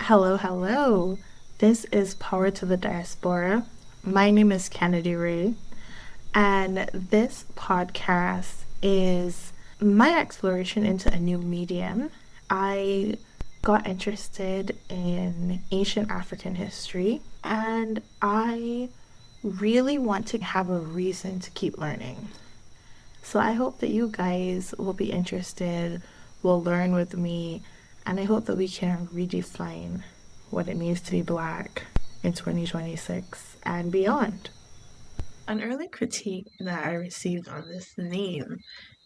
Hello, hello. This is Power to the Diaspora. My name is Kenidi Rae, and this podcast is my exploration into a new medium. I got interested in ancient African history, and I really want to have a reason to keep learning. So I hope that you guys will be interested, will learn with me, and I hope that we can redefine what it means to be Black in 2026 and beyond. An early critique that I received on this name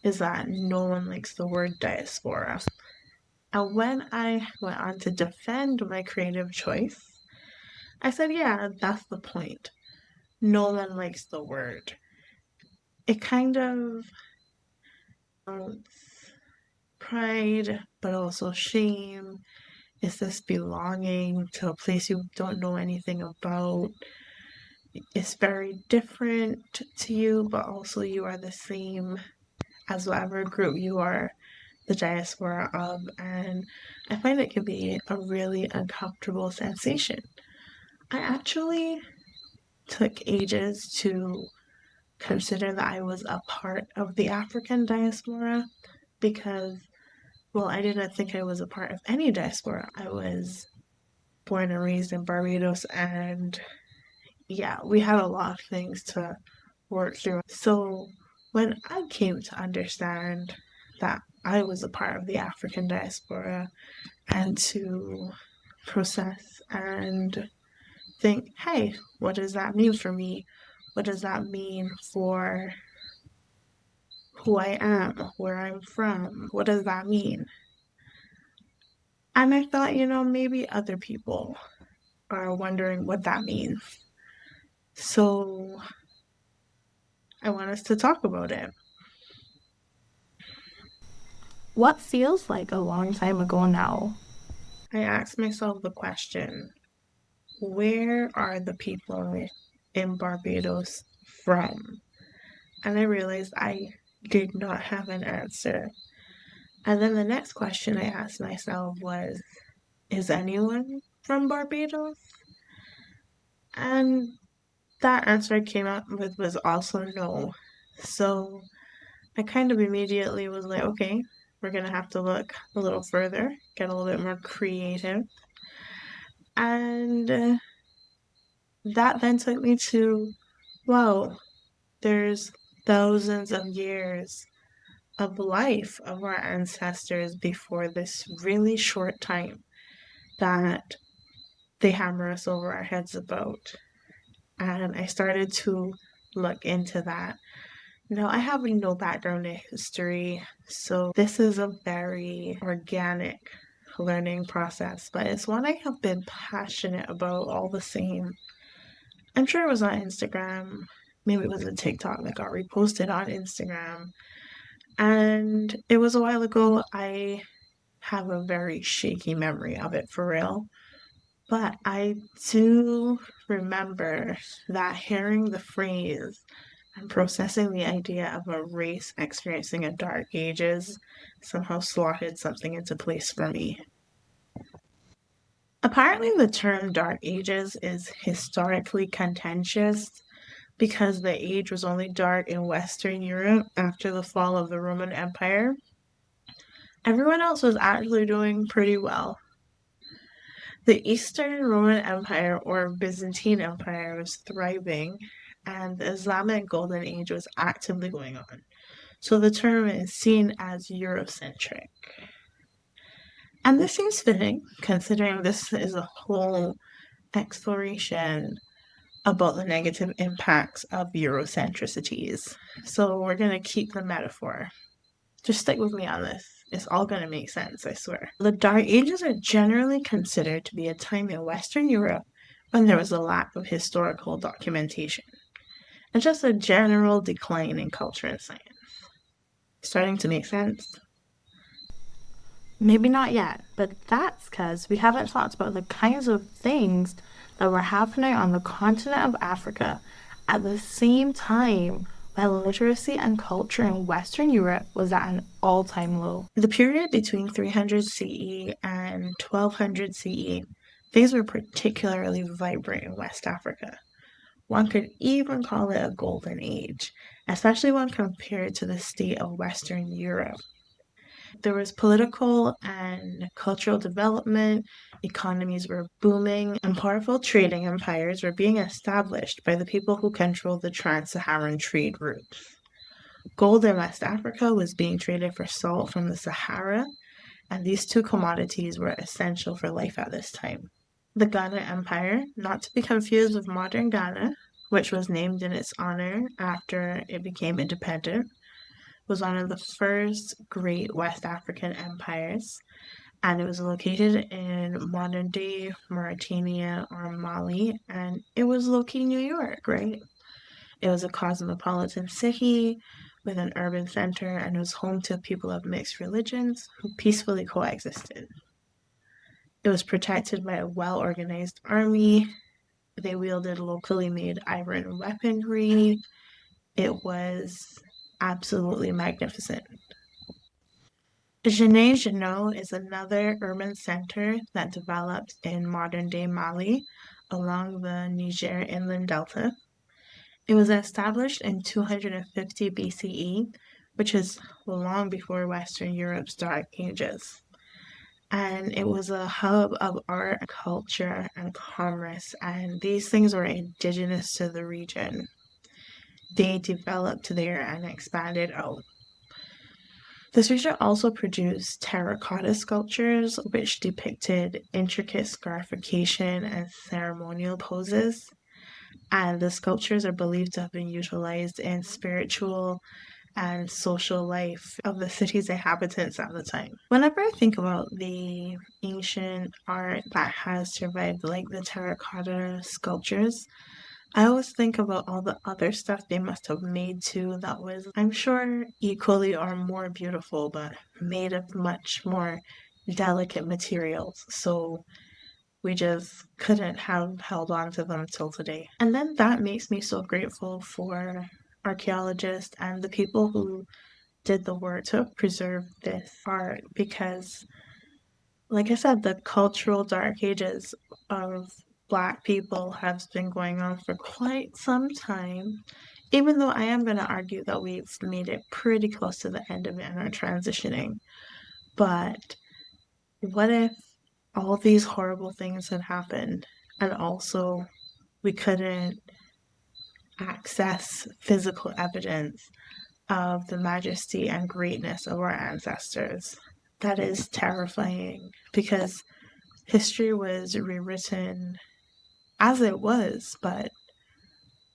is that no one likes the word diaspora. And when I went on to defend my creative choice, I said, yeah, that's the point. No one likes the word. It kind of pride, but also shame. Is this belonging to a place you don't know anything about? It's very different to you, but also you are the same as whatever group you are the diaspora of. And I find it can be a really uncomfortable sensation. I actually took ages to consider that I was a part of the African diaspora because, well, I didn't think I was a part of any diaspora. I was born and raised in Barbados, and yeah, we had a lot of things to work through. So when I came to understand that I was a part of the African diaspora and to process and think, hey, what does that mean for me? What does that mean for who I am, where I'm from? What does that mean? And I thought, maybe other people are wondering what that means. So I want us to talk about it. What feels like a long time ago now? I asked myself the question, where are the people in Barbados from? And I realized I did not have an answer. And then the next question I asked myself was, is anyone from Barbados? And that answer I came up with was also no. So I kind of immediately was like, okay, we're going to have to look a little further, get a little bit more creative. And that then took me to, wow, there's thousands of years of life of our ancestors before this really short time that they hammer us over our heads about. And I started to look into that. Now, I have no background in history, so this is a very organic learning process, but it's one I have been passionate about all the same. I'm sure it was on Instagram, maybe it was a TikTok that got reposted on Instagram, and it was a while ago. I have a very shaky memory of it for real, but I do remember that hearing the phrase and processing the idea of a race experiencing a dark ages somehow slotted something into place for me. Apparently, the term dark ages is historically contentious because the age was only dark in Western Europe after the fall of the Roman Empire. Everyone else was actually doing pretty well. The Eastern Roman Empire or Byzantine Empire was thriving, and the Islamic Golden Age was actively going on. So the term is seen as Eurocentric. And this seems fitting, considering this is a whole exploration about the negative impacts of Eurocentricities. So we're going to keep the metaphor. Just stick with me on this. It's all going to make sense, I swear. The Dark Ages are generally considered to be a time in Western Europe when there was a lack of historical documentation and just a general decline in culture and science. Starting to make sense? Maybe not yet, but that's because we haven't talked about the kinds of things that were happening on the continent of Africa at the same time when literacy and culture in Western Europe was at an all-time low. The period between 300 CE and 1200 CE Things were particularly vibrant in West Africa. One could even call it a golden age, especially when compared to the state of Western Europe. There was political and cultural development, economies were booming, and powerful trading empires were being established by the people who controlled the trans Saharan trade routes. Gold in West Africa was being traded for salt from the Sahara, and these two commodities were essential for life at this time. The Ghana Empire, not to be confused with modern Ghana, which was named in its honor after it became independent, was one of the first great West African empires, and it was located in modern day Mauritania or Mali, and it was located in New York, right? It was a cosmopolitan city with an urban center, and it was home to people of mixed religions who peacefully coexisted. It was protected by a well organized army. They wielded locally made iron weaponry. It was absolutely magnificent. Jene is another urban center that developed in modern day Mali along the Niger inland delta. It was established in 250 BCE, which is long before Western Europe's Dark Ages. And it was a hub of art, culture, and commerce, and these things were indigenous to the region. They developed there and expanded out. This region also produced terracotta sculptures, which depicted intricate scarification and ceremonial poses. And the sculptures are believed to have been utilized in spiritual and social life of the city's inhabitants at the time. Whenever I think about the ancient art that has survived, like the terracotta sculptures, I always think about all the other stuff they must have made too that was, I'm sure, equally or more beautiful, but made of much more delicate materials. So we just couldn't have held on to them till today. And then that makes me so grateful for archaeologists and the people who did the work to preserve this art because, like I said, the cultural dark ages of Black people have been going on for quite some time. Even though I am going to argue that we've made it pretty close to the end of it and are transitioning. But what if all these horrible things had happened and also we couldn't access physical evidence of the majesty and greatness of our ancestors? That is terrifying because history was rewritten as it was, but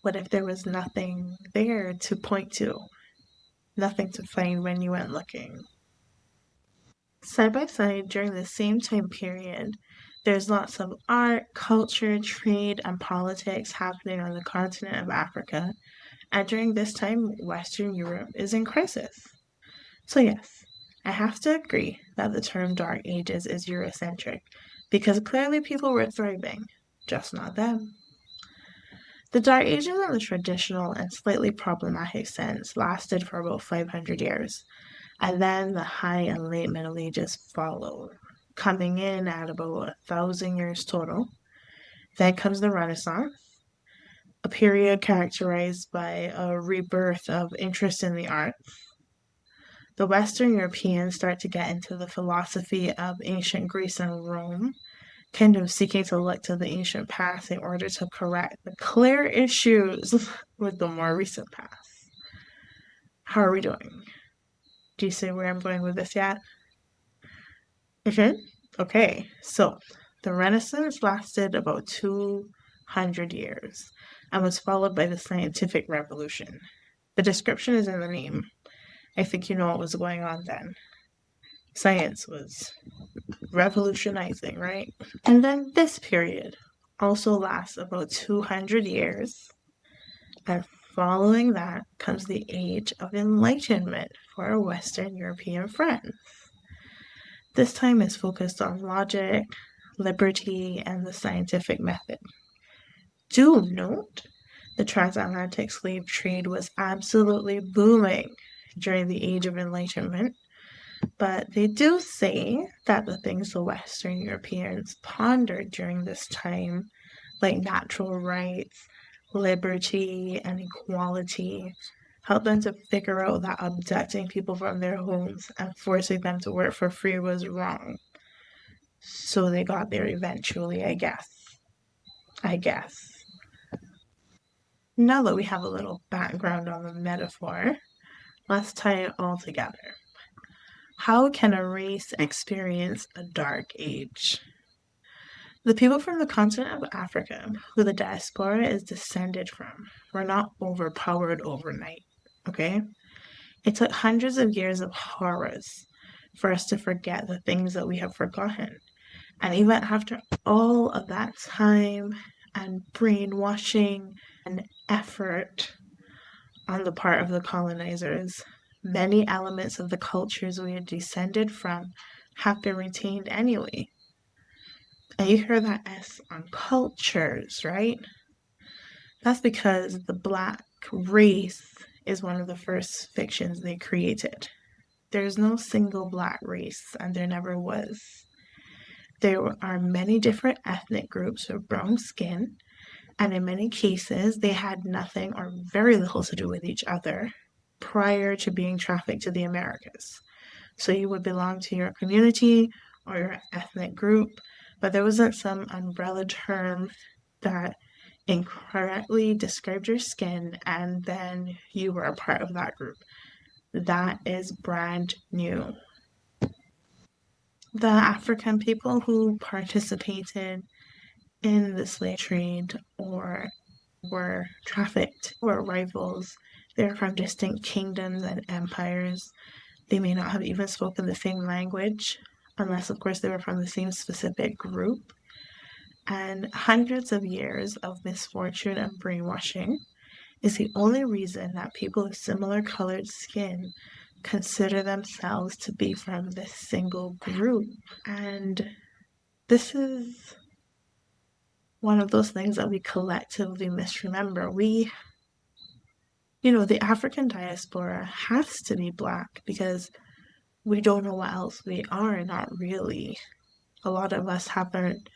what if there was nothing there to point to, nothing to find when you went looking? Side by side, during the same time period, there's lots of art, culture, trade, and politics happening on the continent of Africa. And during this time, Western Europe is in crisis. So, yes, I have to agree that the term Dark Ages is Eurocentric, because clearly people were thriving, just not them. The Dark Ages in the traditional and slightly problematic sense lasted for about 500 years, and then the High and Late Middle Ages followed, coming in at about 1,000 years total. Then comes the Renaissance, a period characterized by a rebirth of interest in the arts. The Western Europeans start to get into the philosophy of ancient Greece and Rome, kind of seeking to look to the ancient past in order to correct the clear issues with the more recent past. How are we doing? Do you see where I'm going with this yet? Okay, so the Renaissance lasted about 200 years and was followed by the Scientific Revolution. The description is in the name. I think you know what was going on then. Science was revolutionizing, right? And then this period also lasts about 200 years. And following that comes the Age of Enlightenment for our Western European friends. This time is focused on logic, liberty, and the scientific method. Do note, the transatlantic slave trade was absolutely booming during the Age of Enlightenment. But they do say that the things the Western Europeans pondered during this time, like natural rights, liberty, and equality, helped them to figure out that abducting people from their homes and forcing them to work for free was wrong. So they got there eventually, I guess. I guess. Now that we have a little background on the metaphor, let's tie it all together. How can a race experience a dark age? The people from the continent of Africa, who the diaspora is descended from, were not overpowered overnight, okay? It took hundreds of years of horrors for us to forget the things that we have forgotten. And even after all of that time and brainwashing and effort on the part of the colonizers, many elements of the cultures we are descended from have been retained anyway. And you hear that S on cultures, right? That's because the Black race is one of the first fictions they created. There's no single Black race, and there never was. There are many different ethnic groups with brown skin, and in many cases, they had nothing or very little to do with each other prior to being trafficked to the Americas. So you would belong to your community or your ethnic group, but there wasn't some umbrella term that incorrectly described your skin and then you were a part of that group. That is brand new. The African people who participated in the slave trade or were trafficked were rivals. They're from distinct kingdoms and empires. They may not have even spoken the same language, unless, of course, they were from the same specific group. And hundreds of years of misfortune and brainwashing is the only reason that people with similar colored skin consider themselves to be from this single group. And this is one of those things that we collectively misremember. The African diaspora has to be Black because we don't know what else we are, not really. A lot of us haven't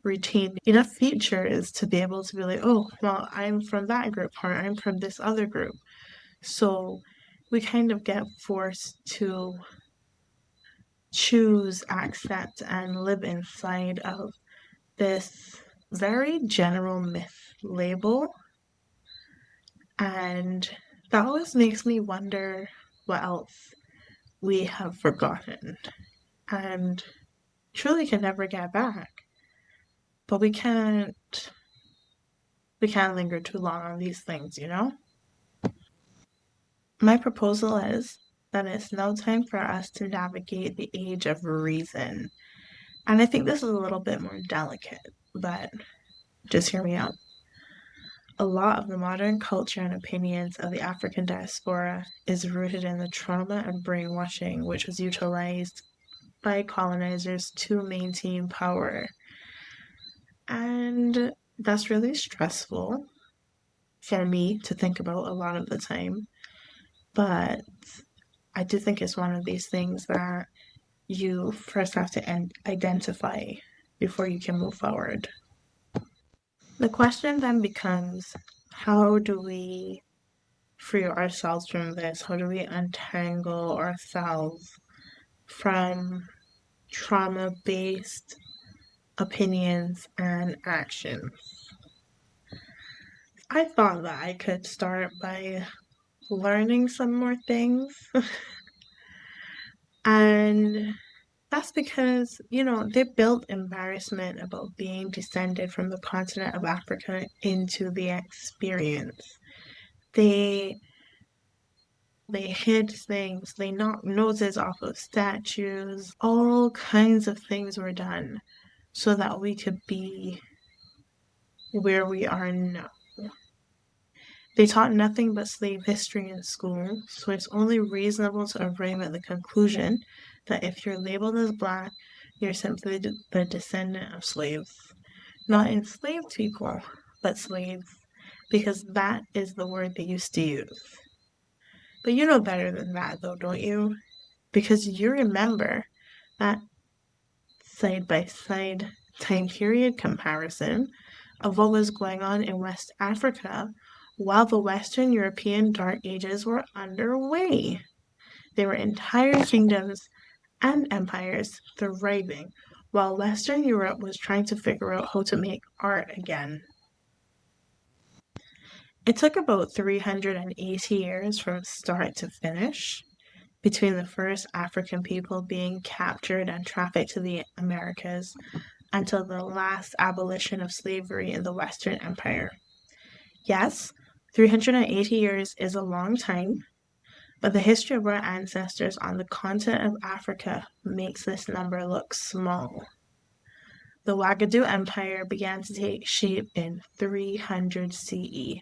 retained enough features to be able to be like, oh, well, I'm from that group or I'm from this other group. So we kind of get forced to choose, accept, and live inside of this very general myth label. And that always makes me wonder what else we have forgotten and truly can never get back. But we can't linger too long on these things, you know? My proposal is that it's now time for us to navigate the age of reason. And I think this is a little bit more delicate, but just hear me out. A lot of the modern culture and opinions of the African diaspora is rooted in the trauma and brainwashing which was utilized by colonizers to maintain power. And that's really stressful for me to think about a lot of the time. But I do think it's one of these things that you first have to identify before you can move forward. The question then becomes, how do we free ourselves from this? How do we untangle ourselves from trauma-based opinions and actions? I thought that I could start by learning some more things. And that's because, they built embarrassment about being descended from the continent of Africa into the experience. They hid things, they knocked noses off of statues, all kinds of things were done so that we could be where we are now. They taught nothing but slave history in school, so it's only reasonable to arrive at the conclusion that if you're labeled as Black, you're simply the descendant of slaves. Not enslaved people, but slaves, because that is the word they used to use. But you know better than that, though, don't you? because you remember that side-by-side time period comparison of what was going on in West Africa while the Western European Dark Ages were underway. There were entire kingdoms and empires thriving, while Western Europe was trying to figure out how to make art again. It took about 380 years from start to finish between the first African people being captured and trafficked to the Americas until the last abolition of slavery in the Western Empire. Yes, 380 years is a long time, but the history of our ancestors on the continent of Africa makes this number look small. The Wagadu Empire began to take shape in 300 CE,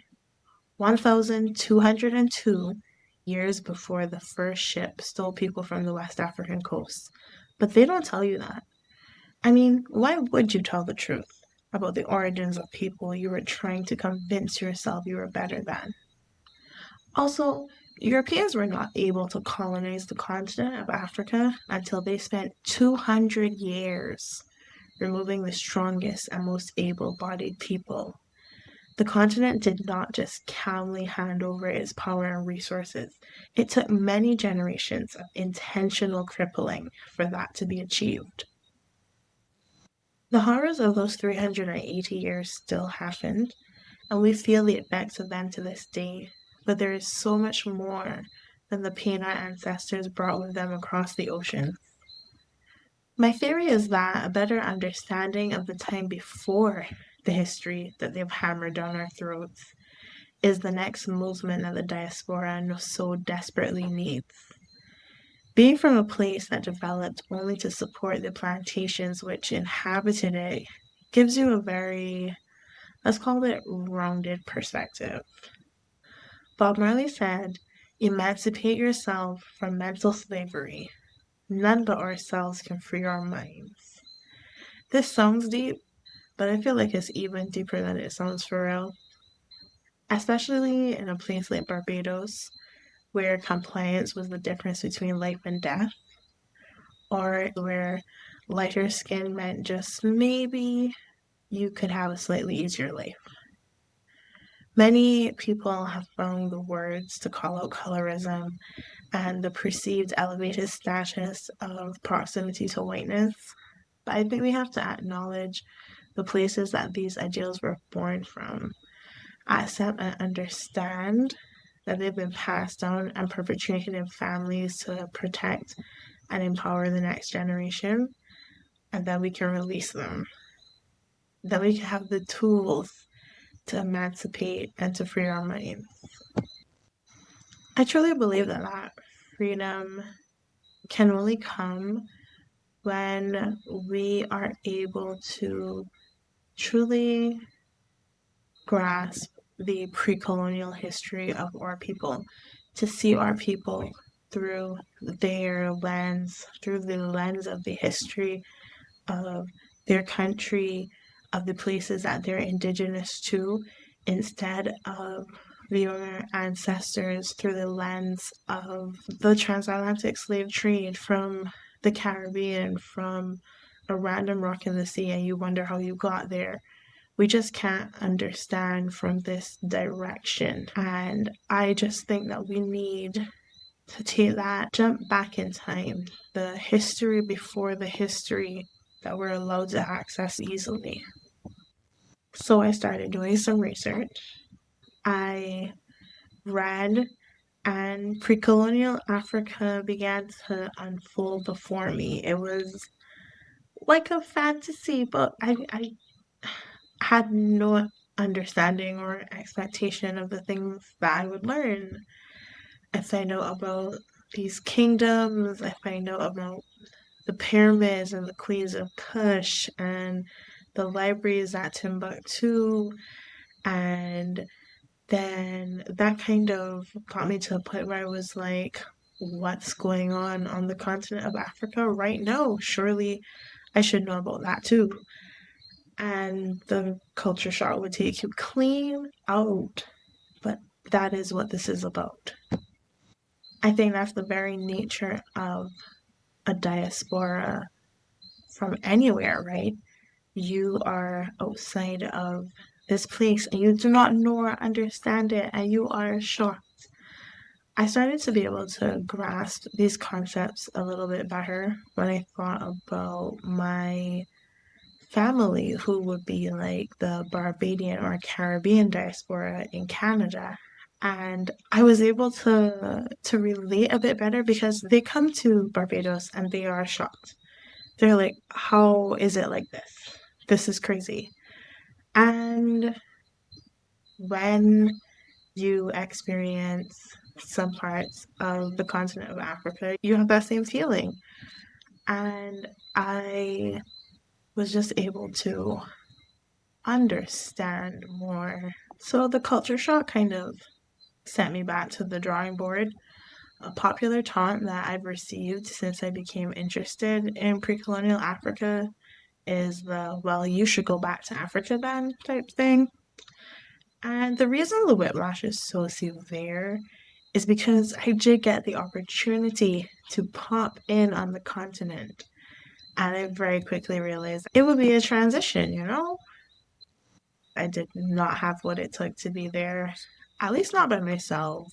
1202 years before the first ship stole people from the West African coast. But they don't tell you that. I mean, why would you tell the truth about the origins of people you were trying to convince yourself you were better than? Also, Europeans were not able to colonize the continent of Africa until they spent 200 years removing the strongest and most able-bodied people. The continent did not just calmly hand over its power and resources. It took many generations of intentional crippling for that to be achieved. The horrors of those 380 years still happened, and we feel the effects of them to this day, but there is so much more than the pain our ancestors brought with them across the ocean. My theory is that a better understanding of the time before the history that they've hammered down our throats is the next movement that the diaspora so desperately needs. Being from a place that developed only to support the plantations which inhabited it gives you a very, let's call it, rounded perspective. Bob Marley said, "Emancipate yourself from mental slavery. None but ourselves can free our minds." This sounds deep, but I feel like it's even deeper than it sounds for real. Especially in a place like Barbados, where compliance was the difference between life and death, or where lighter skin meant just maybe you could have a slightly easier life. Many people have found the words to call out colorism and the perceived elevated status of proximity to whiteness, but I think we have to acknowledge the places that these ideals were born from, accept and understand that they've been passed down and perpetuated in families to protect and empower the next generation, and then we can release them. Then we can have the tools to emancipate and to free our minds. I truly believe that freedom can only come when we are able to truly grasp the pre-colonial history of our people, to see our people through their lens, through the lens of the history of their country, of the places that they're indigenous to, instead of viewing our ancestors through the lens of the transatlantic slave trade from the Caribbean, from a random rock in the sea, and you wonder how you got there. We just can't understand from this direction. And I just think that we need to take that jump back in time, the history before the history that we're allowed to access easily. So I started doing some research. I read, and pre-colonial Africa began to unfold before me. It was like a fantasy book. I had no understanding or expectation of the things that I would learn. I find out about these kingdoms, I find out about the pyramids and the queens of Kush and the libraries at Timbuktu, and then that kind of got me to a point where I was like, what's going on the continent of Africa right now? Surely I should know about that too. And the culture shock would take you clean out. But that is what this is about. I think that's the very nature of a diaspora from anywhere, right? You are outside of this place and you do not know or understand it, and you are shocked. I started to be able to grasp these concepts a little bit better when I thought about my family, who would be like the Barbadian or Caribbean diaspora in Canada. And I was able to relate a bit better because they come to Barbados and they are shocked. They're like, how is it like this? This is crazy. And when you experience some parts of the continent of Africa, you have that same feeling. And I was just able to understand more. So the culture shock kind of sent me back to the drawing board. A popular taunt that I've received since I became interested in pre-colonial Africa is the, well, you should go back to Africa then type thing. And the reason the whiplash is so severe is because I did get the opportunity to pop in on the continent. And I very quickly realized it would be a transition, you know? I did not have what it took to be there, at least not by myself.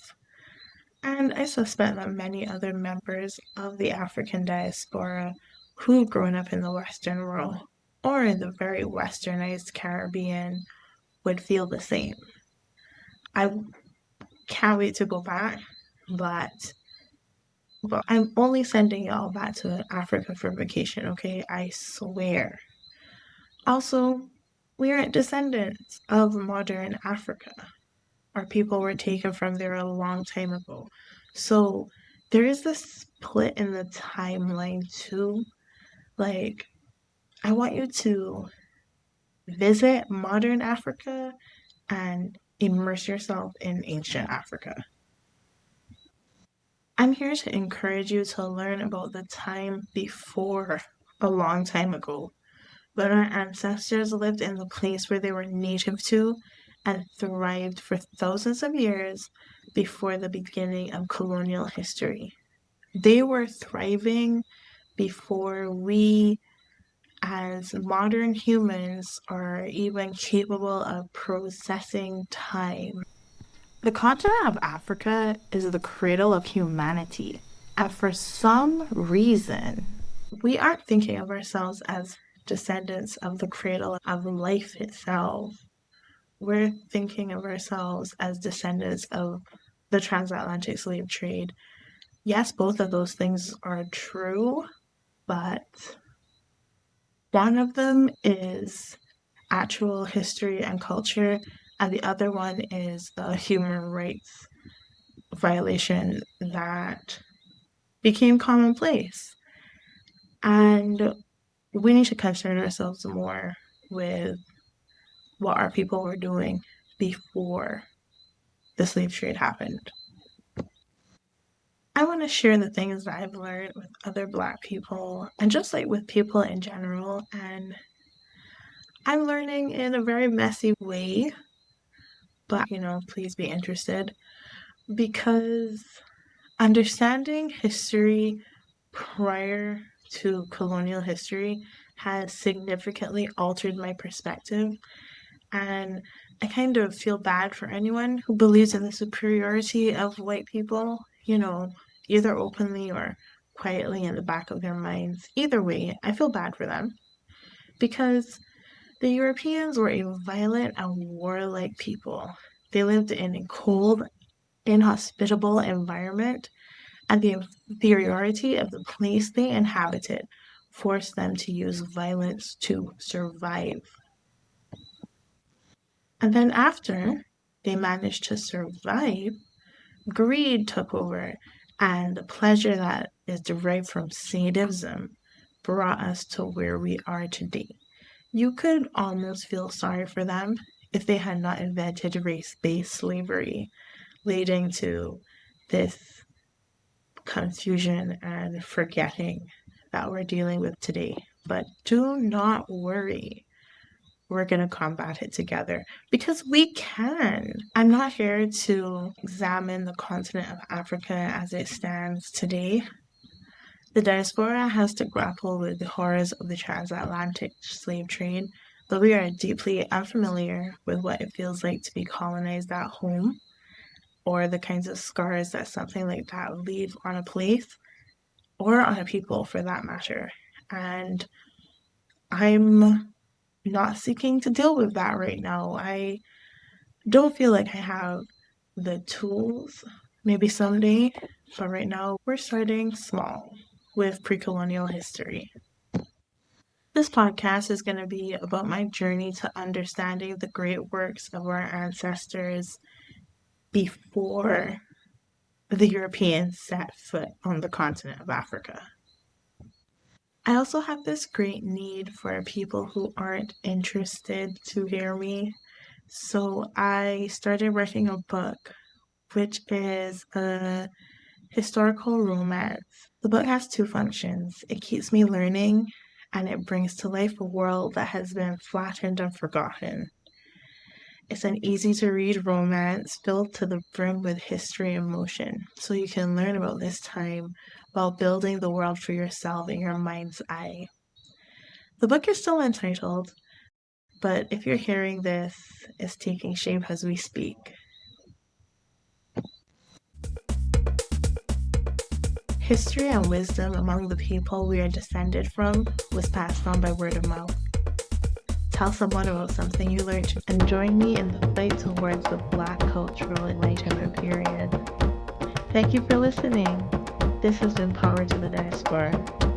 And I suspect that many other members of the African diaspora who've grown up in the Western world or in the very westernized Caribbean would feel the same. I can't wait to go back, but I'm only sending y'all back to Africa for vacation, okay? I swear. Also, we aren't descendants of modern Africa. Our people were taken from there a long time ago. So there is this split in the timeline too. Like, I want you to visit modern Africa and immerse yourself in ancient Africa. I'm here to encourage you to learn about the time before a long time ago, when our ancestors lived in the place where they were native to and thrived for thousands of years before the beginning of colonial history. They were thriving before we, as modern humans, are even capable of processing time. The continent of Africa is the cradle of humanity. And for some reason, we aren't thinking of ourselves as descendants of the cradle of life itself. We're thinking of ourselves as descendants of the transatlantic slave trade. Yes, both of those things are true, but one of them is actual history and culture, and the other one is the human rights violation that became commonplace. And we need to concern ourselves more with what our people were doing before the slave trade happened. I want to share the things that I've learned with other Black people and just like with people in general. And I'm learning in a very messy way, but please be interested because understanding history prior to colonial history has significantly altered my perspective. And I kind of feel bad for anyone who believes in the superiority of white people, either openly or quietly in the back of their minds. Either way, I feel bad for them because the Europeans were a violent and warlike people. They lived in a cold, inhospitable environment, and the inferiority of the place they inhabited forced them to use violence to survive. And then after they managed to survive, greed took over, and the pleasure that is derived from sadism brought us to where we are today. You could almost feel sorry for them if they had not invented race-based slavery, leading to this confusion and forgetting that we're dealing with today. But do not worry. we're going to combat it together because we can. I'm not here to examine the continent of Africa as it stands today. The diaspora has to grapple with the horrors of the transatlantic slave trade, but we are deeply unfamiliar with what it feels like to be colonized at home or the kinds of scars that something like that leaves on a place or on a people for that matter. And I'm not seeking to deal with that right now. I don't feel like I have the tools. Maybe someday, but right now we're starting small with pre-colonial history. This podcast is going to be about my journey to understanding the great works of our ancestors before the Europeans set foot on the continent of Africa. I also have this great need for people who aren't interested to hear me. So I started writing a book, which is a historical romance. The book has two functions. It keeps me learning, and it brings to life a world that has been flattened and forgotten. It's an easy-to-read romance filled to the brim with history and emotion, so you can learn about this time while building the world for yourself in your mind's eye. The book is still untitled, but if you're hearing this, it's taking shape as we speak. History and wisdom among the people we are descended from was passed on by word of mouth. Tell someone about something you learned and join me in the fight towards the Black cultural enlightenment period. Thank you for listening. This has been Power to the Diaspora.